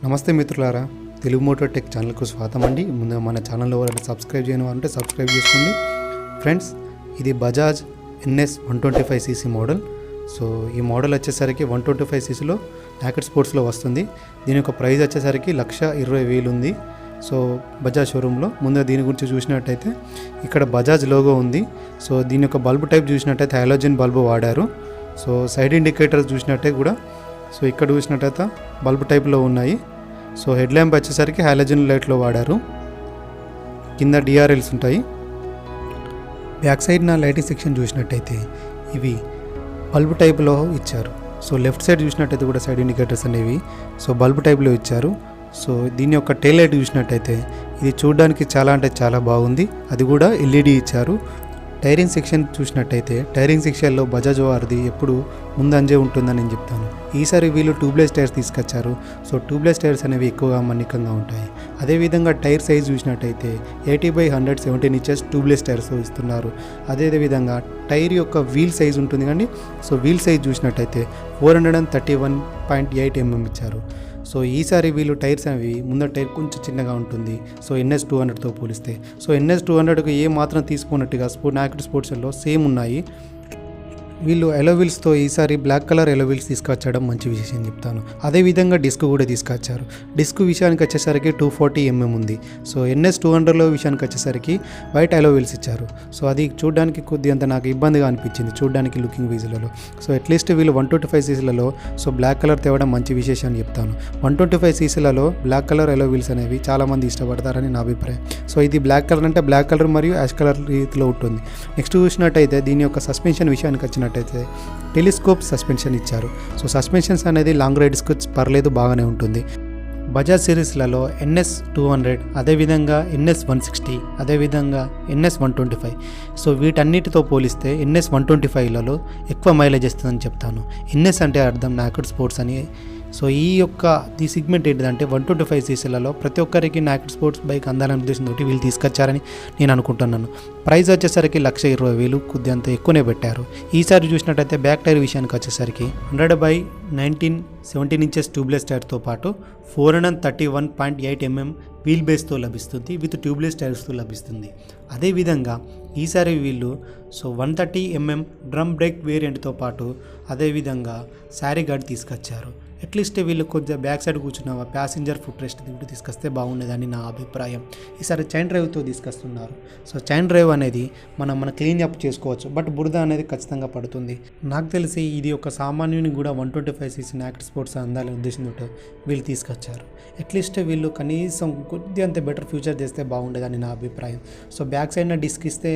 నమస్తే మిత్రులారా, Telugu motor tech ఛానల్కు స్వాగతం అండి. ముందుగా మన ఛానల్లో ఎవరైనా సబ్స్క్రైబ్ చేయను అంటే సబ్స్క్రైబ్ చేసుకోండి ఫ్రెండ్స్. ఇది Bajaj NS 125cc model. So ఈ మోడల్ వచ్చేసరికి 125cc నాకెడ్ స్పోర్ట్స్లో వస్తుంది. దీని యొక్క ప్రైస్ వచ్చేసరికి 1,20,000 ఉంది. సో బజాజ్ షోరూంలో ముందుగా దీని గురించి చూసినట్టయితే ఇక్కడ బజాజ్ లోగో ఉంది. సో దీని యొక్క బల్బు టైప్ చూసినట్టయితే హాలోజన్ బల్బు వాడారు. సో సైడ్ ఇండికేటర్స్ చూసినట్టే కూడా సో ఇక్కడ చూసినట్టయితే బల్బు టైప్లో ఉన్నాయి. సో హెడ్ ల్యాంప్ వచ్చేసరికి హాలోజన్ లైట్లో వాడారు. కింద DRLs ఉంటాయి. బ్యాక్ సైడ్ నా లైటింగ్ సెక్షన్ చూసినట్టయితే ఇవి బల్బు టైప్లో ఇచ్చారు. సో లెఫ్ట్ సైడ్ చూసినట్టయితే కూడా సైడ్ ఇండికేటర్స్ అనేవి సో బల్బు టైప్లో ఇచ్చారు. సో దీని యొక్క టైల్ లైట్ చూసినట్టయితే ఇది చూడడానికి చాలా అంటే చాలా బాగుంది. అది కూడా LED ఇచ్చారు. టైరింగ్ సెక్షన్ చూసినట్టయితే టైరింగ్ సెక్షన్లో బజాజ్ వారిది ఎప్పుడు ముందంజే ఉంటుందని నేను చెప్తాను. ఈసారి వీళ్ళు ట్యూబ్లెస్ టైర్స్ తీసుకొచ్చారు. సో ట్యూబ్లెస్ టైర్స్ అనేవి ఎక్కువగా మన్నికంగా ఉంటాయి. అదేవిధంగా టైర్ సైజ్ చూసినట్టయితే 80/100 17 ఇంచెస్ ట్యూబ్లెస్ టైర్స్ ఇస్తున్నారు. అదేవిధంగా టైర్ యొక్క వీల్ సైజ్ ఉంటుంది కానీ సో వీల్ సైజ్ చూసినట్టయితే 431.8 mm ఇచ్చారు. సో ఈసారి వీళ్ళు టైర్స్ అనేవి ముందర టైర్ కొంచెం చిన్నగా ఉంటుంది. సో NS 200తో పోలిస్తే సో NS 200కు ఏ మాత్రం తీసుకున్నట్టుగా నాకెడ్ స్పోర్ట్స్లో సేమ్ ఉన్నాయి. వీళ్ళు ఎలోవిల్స్తో ఈసారి బ్లాక్ కలర్ ఎలోవిల్స్ తీసుకొచ్చడం మంచి విషయం చెప్తాను. అదేవిధంగా డిస్క్ కూడా తీసుకొచ్చారు. డిస్క్ విషయానికి వచ్చేసరికి 240 mm ఉంది. సో NS 200లో విషయానికి వచ్చేసరికి వైట్ ఎలోవిల్స్ ఇచ్చారు. సో అది చూడడానికి కొద్దిగా నాకు ఇబ్బందిగా అనిపించింది చూడడానికి లుకింగ్ వీజులలో. సో అట్లీస్ట్ వీళ్ళు 125cc సో బ్లాక్ కలర్ తేవడం మంచి విశేషం అని చెప్తాను. 125cc బ్లాక్ కలర్ ఎలోవిల్స్ అనేవి చాలామంది ఇష్టపడతారని నా అభిప్రాయం. సో ఇది బ్లాక్ కలర్ అంటే బ్లాక్ కలర్ మరియు యాష్ కలర్ రీతిలో ఉంటుంది. నెక్స్ట్ చూసినట్టయితే దీని యొక్క సస్పెన్షన్ విషయానికి వచ్చిన టెలిస్కోప్ సస్పెన్షన్ ఇచ్చారు. సో సస్పెన్షన్స్ అనేది లాంగ్ రైడ్స్కు పర్లేదు, బాగానే ఉంటుంది. బజాజ్ సిరీస్లలో NS 200 అదేవిధంగా NS 160 అదేవిధంగా NS 125 సో వీటన్నిటితో పోలిస్తే NS 125లలో ఎక్కువ మైలేజ్ ఇస్తుందని చెప్తాను. NS అంటే అర్థం నాకెడ్ స్పోర్ట్స్ అని. సో ఈ సిగ్మెంట్ ఏంటిదంటే 125cc ప్రతి ఒక్కరికి నాకెడ్ స్పోర్ట్స్ బైక్ అందాలనే ఉద్దేశంతో వీళ్ళు తీసుకొచ్చారని నేను అనుకుంటున్నాను. ప్రైస్ వచ్చేసరికి 1,20,000 కొద్ది అంత ఎక్కువనే పెట్టారు. ఈసారి చూసినట్టయితే బ్యాక్ టైర్ విషయానికి వచ్చేసరికి 100/19 17 ఇంచెస్ ట్యూబ్లెస్ టైర్తో పాటు 431.8 mm వీల్ బేస్తో లభిస్తుంది. విత్ ట్యూబ్లెస్ టైర్స్తో లభిస్తుంది. అదేవిధంగా ఈసారి వీళ్ళు సో 130 mm డ్రమ్ బ్రేక్ వేరియంట్తో పాటు అదేవిధంగా శారీ గార్డ్ తీసుకొచ్చారు. అట్లీస్ట్ వీళ్ళు కొద్దిగా బ్యాక్ సైడ్ కూర్చున్న ప్యాసింజర్ ఫుట్ రెస్ట్ కూడా తీసుకొస్తే బాగుండేదని నా అభిప్రాయం. ఈసారి చైన్ డ్రైవ్తో తీసుకొస్తున్నారు. సో చైన్ డ్రైవ్ అనేది మన క్లీన్ అప్ చేసుకోవచ్చు, బట్ బురద అనేది ఖచ్చితంగా పడుతుంది. నాకు తెలిసి ఇది ఒక సామాన్యుని కూడా 125cc నాకెడ్ స్పోర్ట్స్ అందాలనే ఉద్దేశంతో వీళ్ళు తీసుకొచ్చారు. అట్లీస్ట్ వీళ్ళు కనీసం కొద్ది అంత బెటర్ ఫ్యూచర్ చేస్తే బాగుండేదని నా అభిప్రాయం. సో బ్యాక్ సైడ్న డిస్క్ ఇస్తే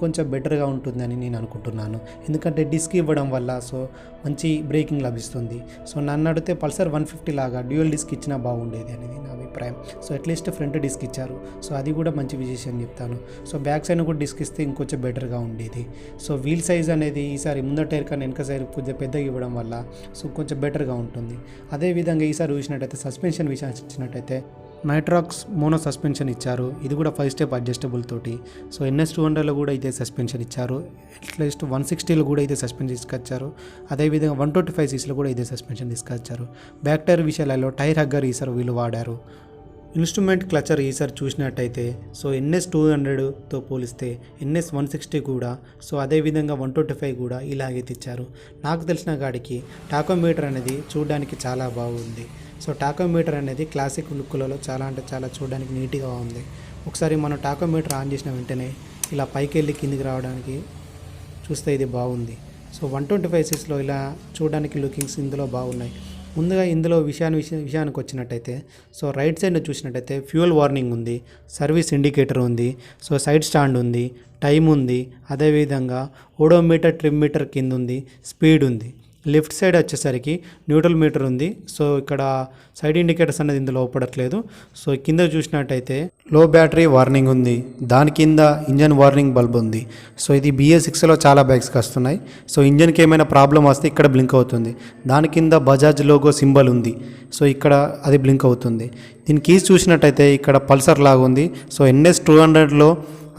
కొంచెం బెటర్గా ఉంటుందని నేను అనుకుంటున్నాను. ఎందుకంటే డిస్క్ ఇవ్వడం వల్ల సో మంచి బ్రేకింగ్ లభిస్తుంది. సో నన్ను అడిగితే పల్సర్ 150 లాగా డ్యూయల్ డిస్క్ ఇచ్చినా బాగుండేది అనేది నా అభిప్రాయం. సో అట్లీస్ట్ ఫ్రంట్ డిస్క్ ఇచ్చారు. సో అది కూడా మంచి విషయం చెప్తాను. సో బ్యాక్ సైడ్ కూడా డిస్క్ ఇస్తే ఇంకొంచెం బెటర్గా ఉండేది. సో వీల్ సైజ్ అనేది ఈసారి ముందర టైర్ కన్నా వెనక సైడ్ కొంచెం పెద్దగా ఇవ్వడం వల్ల సో కొంచెం బెటర్గా ఉంటుంది. అదేవిధంగా ఈసారి చూసినట్టయితే సస్పెన్షన్ విషయాన్ని ఇచ్చినట్టయితే నైట్రాక్స్ మోనో సస్పెన్షన్ ఇచ్చారు. ఇది కూడా 5 స్టెప్ అడ్జస్టబుల్ తోటి. సో NS 200లో కూడా ఇదే సస్పెన్షన్ ఇచ్చారు. అట్లీస్ట్ 160లో కూడా ఇదే సస్పెన్షన్ తీసుకొచ్చారు. అదేవిధంగా 125cc కూడా ఇదే సస్పెన్షన్ తీసుకొచ్చారు. బ్యాక్ టైర్ విషయాలలో టైర్ హగ్గర్ ఈసారి వీళ్ళు వాడారు. ఇన్స్ట్రుమెంట్ క్లచర్ ఈసారి చూసినట్టయితే సో NS 200తో పోలిస్తే NS 160 కూడా సో అదేవిధంగా 125 కూడా ఇలాగే తెచ్చారు. నాకు తెలిసిన కాడికి టాకోమీటర్ అనేది చూడడానికి చాలా బాగుంది. సో టాకోమీటర్ అనేది క్లాసిక్ లుక్లలో చాలా అంటే చాలా చూడడానికి నీట్గా ఉంది. ఒకసారి మనం టాకోమీటర్ ఆన్ చేసిన వెంటనే ఇలా పైకి వెళ్ళి కిందికి రావడానికి చూస్తే ఇది బాగుంది. సో 125cc ఇలా చూడడానికి లుకింగ్స్ ఇందులో బాగున్నాయి. ముందుగా ఇందులో విషయానికి వచ్చినట్టయితే సో రైట్ సైడ్ చూసినట్టయితే ఫ్యూయల్ వార్నింగ్ ఉంది, సర్వీస్ ఇండికేటర్ ఉంది, సో సైడ్ స్టాండ్ ఉంది, టైం ఉంది, అదేవిధంగా ఓడోమీటర్ ట్రిమ్ మీటర్ కింద ఉంది, స్పీడ్ ఉంది. లెఫ్ట్ సైడ్ వచ్చేసరికి న్యూట్రల్ మీటర్ ఉంది. సో ఇక్కడ సైడ్ ఇండికేటర్స్ అనేది ఇందులో పడట్లేదు. సో కింద చూసినట్టయితే లో బ్యాటరీ వార్నింగ్ ఉంది, దాని కింద ఇంజన్ వార్నింగ్ బల్బ్ ఉంది. సో ఇది BS6లో చాలా బైక్స్కి వస్తున్నాయి. సో ఇంజన్కి ఏమైనా ప్రాబ్లం వస్తే ఇక్కడ బ్లింక్ అవుతుంది. దాని కింద బజాజ్ లోగో సింబల్ ఉంది. సో ఇక్కడ అది బ్లింక్ అవుతుంది. దీని కీస్ చూసినట్టయితే ఇక్కడ పల్సర్ లాగా ఉంది. సో NS 200లో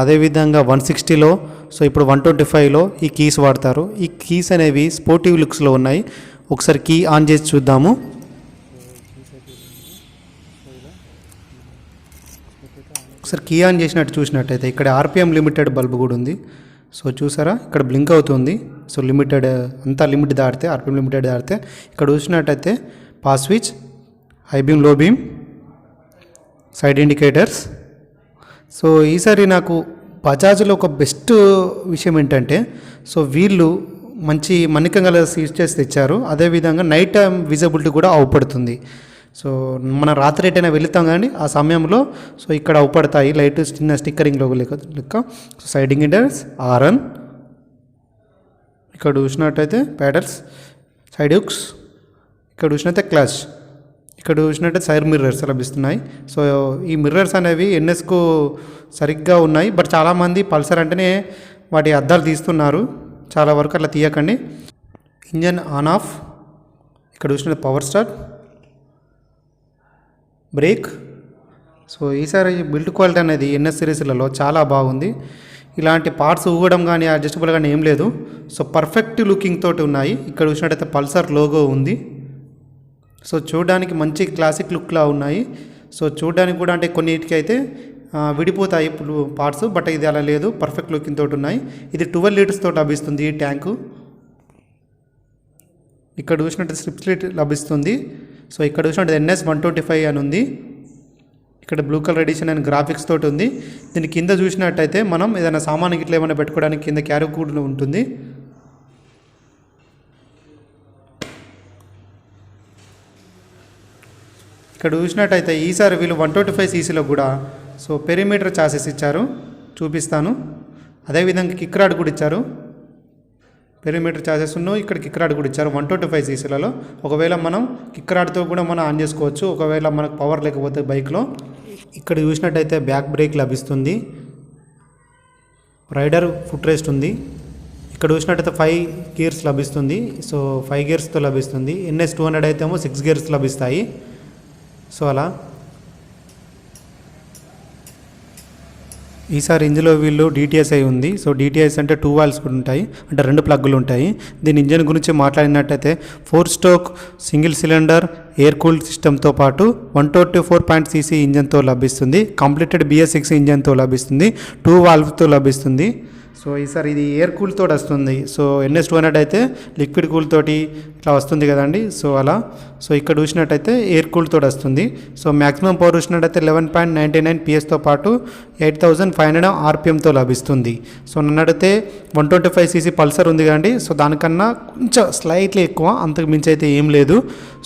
అదేవిధంగా 160లో సో ఇప్పుడు 125లో ఈ కీస్ వాడతారు. ఈ కీస్ అనేవి స్పోర్టివ్ లుక్స్లో ఉన్నాయి. ఒకసారి కీ ఆన్ చేసి చూద్దాము. ఒకసారి కీ ఆన్ చేసినట్టు చూసినట్టయితే ఇక్కడ ఆర్పిఎం లిమిటెడ్ బల్బ్ కూడా ఉంది. సో చూసారా ఇక్కడ బ్లింక్ అవుతుంది. సో లిమిటెడ్ అంతా లిమిట్ దాటితే ఆర్పిఎం లిమిటెడ్ దాటితే ఇక్కడ చూసినట్టయితే పాస్ స్విచ్, హై బీమ్, లో బీమ్, సైడ్ ఇండికేటర్స్. సో ఈసారి నాకు బజాజ్లో ఒక బెస్ట్ విషయం ఏంటంటే సో వీళ్ళు మంచి మన్నికం గల ఫీచర్స్ తెచ్చారు. అదేవిధంగా నైట్ టైం విజిబిలిటీ కూడా అవుపడుతుంది. సో మనం రాత్రి ఎటైనా వెళుతాం కానీ ఆ సమయంలో సో ఇక్కడ అవుపడతాయి లైట్ చిన్న స్టిక్కరింగ్ లోగో లెక్క. సో సైడ్ ఇండికేటర్స్, ఆర్ఎన్, ఇక్కడ చూసినట్టయితే ప్యాడల్స్, సైడ్ హుక్స్, ఇక్కడ చూసినట్టయితే క్లచ్, ఇక్కడ చూసినట్టయితే సైడ్ మిర్రర్స్ లభిస్తున్నాయి. సో ఈ మిర్రర్స్ అనేవి ఎన్ఎస్కు సరిగ్గా ఉన్నాయి. బట్ చాలామంది పల్సర్ అంటేనే వాటి అద్దాలు తీస్తున్నారు. చాలా వరకు అట్లా తీయకండి. ఇంజన్ ఆన్ ఆఫ్, ఇక్కడ చూసిన పవర్ స్టార్ట్, బ్రేక్. సో ఈసారి బిల్డ్ క్వాలిటీ అనేది ఎన్ఎస్ సిరీస్లలో చాలా బాగుంది. ఇలాంటి పార్ట్స్ ఊగడం కానీ అడ్జస్టబుల్ కానీ ఏం లేదు. సో పర్ఫెక్ట్ లుకింగ్ తోటి ఉన్నాయి. ఇక్కడ చూసినట్టయితే పల్సర్ లోగో ఉంది. సో చూడడానికి మంచి క్లాసిక్ లుక్లా ఉన్నాయి. సో చూడడానికి కూడా అంటే కొన్నిటికి అయితే విడిపోతాయి పార్ట్స్, బట్ ఇది అలా లేదు, పర్ఫెక్ట్ లుకింగ్ తోటి ఉన్నాయి. ఇది 12 లీటర్స్ తోటి లభిస్తుంది ఈ ట్యాంకు. ఇక్కడ చూసినట్టు స్ట్రిప్ స్లిట్ లభిస్తుంది. సో ఇక్కడ చూసినట్టు ఎన్ఎస్ 125 అని ఉంది. ఇక్కడ blue colour edition and graphics తోటి ఉంది. దీని కింద చూసినట్టయితే మనం ఏదైనా సామాన్ ఇట్లా ఏమైనా పెట్టుకోవడానికి కింద క్యారీ కూడా ఉంటుంది. ఇక్కడ చూసినట్టయితే ఈసారి వీళ్ళు 125 సీసీలో కూడా సో పెరిమీటర్ చాసెస్ ఇచ్చారు, చూపిస్తాను. అదేవిధంగా కిక్ రాడ్ కూడా ఇచ్చారు. పెరిమీటర్ చాసెస్ ఉన్నాయి, ఇక్కడ కిక్ రాడ్ కూడా ఇచ్చారు 125 సీసీలలో. ఒకవేళ మనం కిక్ రాడ్తో కూడా మనం ఆన్ చేసుకోవచ్చు ఒకవేళ మనకు పవర్ లేకపోతే బైక్లో. ఇక్కడ చూసినట్టయితే బ్యాక్ బ్రేక్ లభిస్తుంది, రైడర్ ఫుట్ రెస్ట్ ఉంది. ఇక్కడ చూసినట్టయితే 5 గేర్స్ లభిస్తుంది. సో 5 గేర్స్తో లభిస్తుంది. NS 200 అయితే ఏమో 6 గేర్స్ లభిస్తాయి. సో అలా ఈసారి ఇందులో వీళ్ళు DTSI ఉంది. సో DTSI అంటే 2 వాల్వ్స్ కూడా ఉంటాయి, అంటే 2 ప్లగ్గులు ఉంటాయి. దీని ఇంజన్ గురించి మాట్లాడినట్టయితే 4 stroke single cylinder air cooled సిస్టమ్తో పాటు 124.cc ఇంజన్తో లభిస్తుంది. కంప్లీటెడ్ BS6 ఇంజన్తో లభిస్తుంది, 2 వాల్వ్తో లభిస్తుంది. సో ఈసారి ఇది ఎయిర్ కూల్ తోటి వస్తుంది. సో NS 200 అయితే లిక్విడ్ కూల్ తోటి ఇట్లా వస్తుంది కదండి. సో అలా సో ఇక్కడ చూసినట్టయితే ఎయిర్ కూల్ తోటి వస్తుంది. సో మ్యాక్సిమం పవర్ చూసినట్టయితే 11.99 PS పాటు 8500 RPMతో లభిస్తుంది. సో నన్ను అడిగితే 125cc పల్సర్ ఉంది కదండి. సో దానికన్నా కొంచెం స్లైట్లీ ఎక్కువ, అంతకు మించి అయితే ఏం లేదు.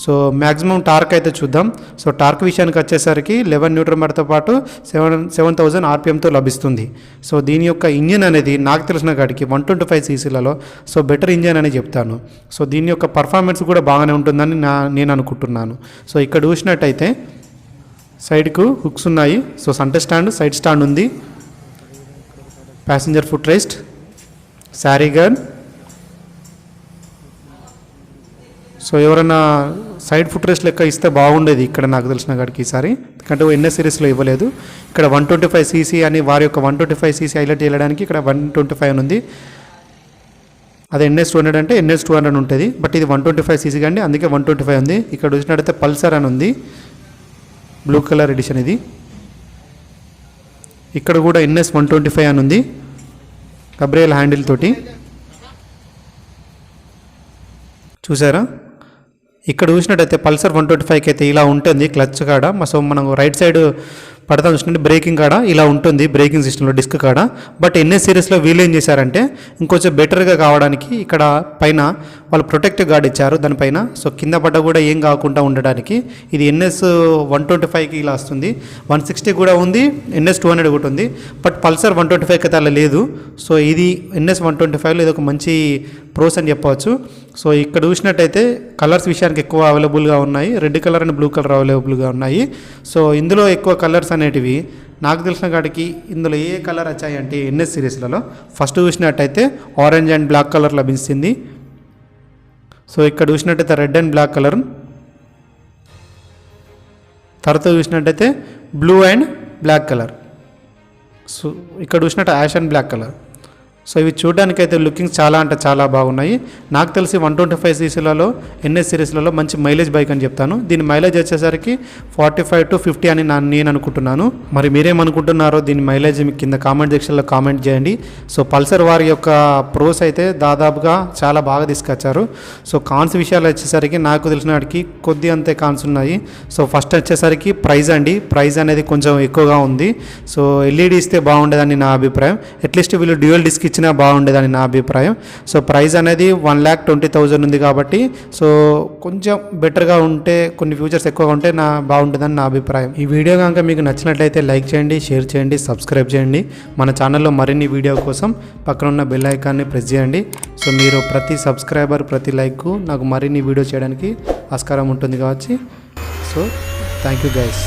సో మ్యాక్సిమం టార్క్ అయితే చూద్దాం. సో టార్క్ విషయానికి వచ్చేసరికి 11 న్యూటన్ మీటర్తో పాటు 7000 RPMతో లభిస్తుంది. సో దీని యొక్క ఇంజిన్ అనేది నాకు తెలిసిన కాడికి 125cc సో బెటర్ ఇంజిన్ అని చెప్తాను. సో దీని యొక్క పర్ఫార్మెన్స్ కూడా బాగానే ఉంటుందని నేను అనుకుంటున్నాను. సో ఇక్కడ చూసినట్టయితే సైడ్కు హుక్స్ ఉన్నాయి. So centre stand, side stand ఉంది, ప్యాసింజర్ ఫుట్ రెస్ట్, శారీ గన్. సో ఎవరైనా సైడ్ ఫుట్ రెస్ట్ లెక్క ఇస్తే బాగుండేది ఇక్కడ నాకు తెలిసిన కాడికి ఈసారి, ఎందుకంటే NS సిరీస్లో ఇవ్వలేదు. ఇక్కడ 125cc అని వారి యొక్క 125cc హైలైట్ చేయడానికి ఇక్కడ 125 అని ఉంది. అదే NS 200 అంటే NS 200 ఉంటుంది, బట్ ఇది 125cc కండి, అందుకే 125 ఉంది. ఇక్కడ చూసినట్టయితే పల్సర్ అని ఉంది, బ్లూ కలర్ ఎడిషన్ ఇది. ఇక్కడ కూడా NS 125 అని ఉంది, కబ్రియల్ హ్యాండిల్ తోటి. చూసారా ఇక్కడ చూసినట్టయితే పల్సర్ 125కి అయితే ఇలా ఉంటుంది క్లచ్ కాడ. సో మనం రైట్ సైడ్ పడతాం చూసినట్టు బ్రేకింగ్ కాడ ఇలా ఉంటుంది, బ్రేకింగ్ సిస్టంలో డిస్క్ కాడ. బట్ NS సిరీస్లో వీళ్ళు ఏం చేశారంటే ఇంకొంచెం బెటర్గా కావడానికి ఇక్కడ పైన వాళ్ళు ప్రొటెక్టివ్ గార్డ్ ఇచ్చారు దానిపైన. సో కింద పడ్డ కూడా ఏం కాకుండా ఉండడానికి. ఇది NS 125కి ఇలా వస్తుంది, 160 కూడా ఉంది, NS 200 కూడా ఉంది. బట్ పల్సర్ 125కి అయితే అలా లేదు. సో ఇది NS 125లో ఇది ఒక మంచి ప్రోస్ అని చెప్పవచ్చు. సో ఇక్కడ చూసినట్టయితే కలర్స్ విషయానికి ఎక్కువ అవైలబుల్గా ఉన్నాయి, red colour and blue colour అవైలబుల్గా ఉన్నాయి. సో ఇందులో ఎక్కువ కలర్స్ అనేటివి నాకు తెలిసిన కాడికి ఇందులో ఏ కలర్ వచ్చాయి అంటే NS సిరీస్లలో ఫస్ట్ చూసినట్టయితే ఆరెంజ్ అండ్ బ్లాక్ కలర్ లభించింది. సో ఇక్కడ చూసినట్టయితే రెడ్ అండ్ బ్లాక్ కలర్, తర్వాత చూసినట్టయితే blue and black colour, so ఇక్కడ చూసినట్టు ash and black colour, so ఇవి చూడడానికి అయితే లుకింగ్ చాలా అంటే చాలా బాగున్నాయి. నాకు తెలిసి 125 సీసీలలో ఎన్ఎస్ సిరీస్లలో మంచి మైలేజ్ బైక్ అని చెప్తాను. దీని మైలేజ్ వచ్చేసరికి 45 to 50 అని నేను అనుకుంటున్నాను. మరి మీరేమనుకుంటున్నారో దీని మైలేజ్ మీకు కింద కామెంట్ సెక్షన్లో కామెంట్ చేయండి. సో పల్సర్ వారి యొక్క ప్రోస్ అయితే దాదాపుగా చాలా బాగా తీసుకొచ్చారు. సో కాన్స్ విషయాలు వచ్చేసరికి నాకు తెలిసిన వాటికి కొద్ది అంతే కాన్స్ ఉన్నాయి. సో ఫస్ట్ వచ్చేసరికి ప్రైస్ అండి. ప్రైస్ అనేది కొంచెం ఎక్కువగా ఉంది. సో ఎల్ఈడి ఇస్తే బాగుండేదని నా అభిప్రాయం. అట్లీస్ట్ వీళ్ళు డ్యూయల్ డిస్క్ ఇచ్చినా బాగుండేదని నా అభిప్రాయం. సో ప్రైస్ అనేది 1,20,000 ఉంది కాబట్టి సో కొంచెం బెటర్గా ఉంటే, కొన్ని ఫ్యూచర్స్ ఎక్కువగా ఉంటే బాగుంటుందని నా అభిప్రాయం. ఈ వీడియో కనుక మీకు నచ్చినట్లయితే లైక్ చేయండి, షేర్ చేయండి, సబ్స్క్రైబ్ చేయండి. మన ఛానల్లో మరిన్ని వీడియో కోసం పక్కన ఉన్న బెల్ ఐకాన్ని ప్రెస్ చేయండి. సో మీరు ప్రతి సబ్స్క్రైబర్, ప్రతి లైక్ నాకు మరిన్ని వీడియో చేయడానికి ఆస్కారం ఉంటుంది కావచ్చు. So thank you guys.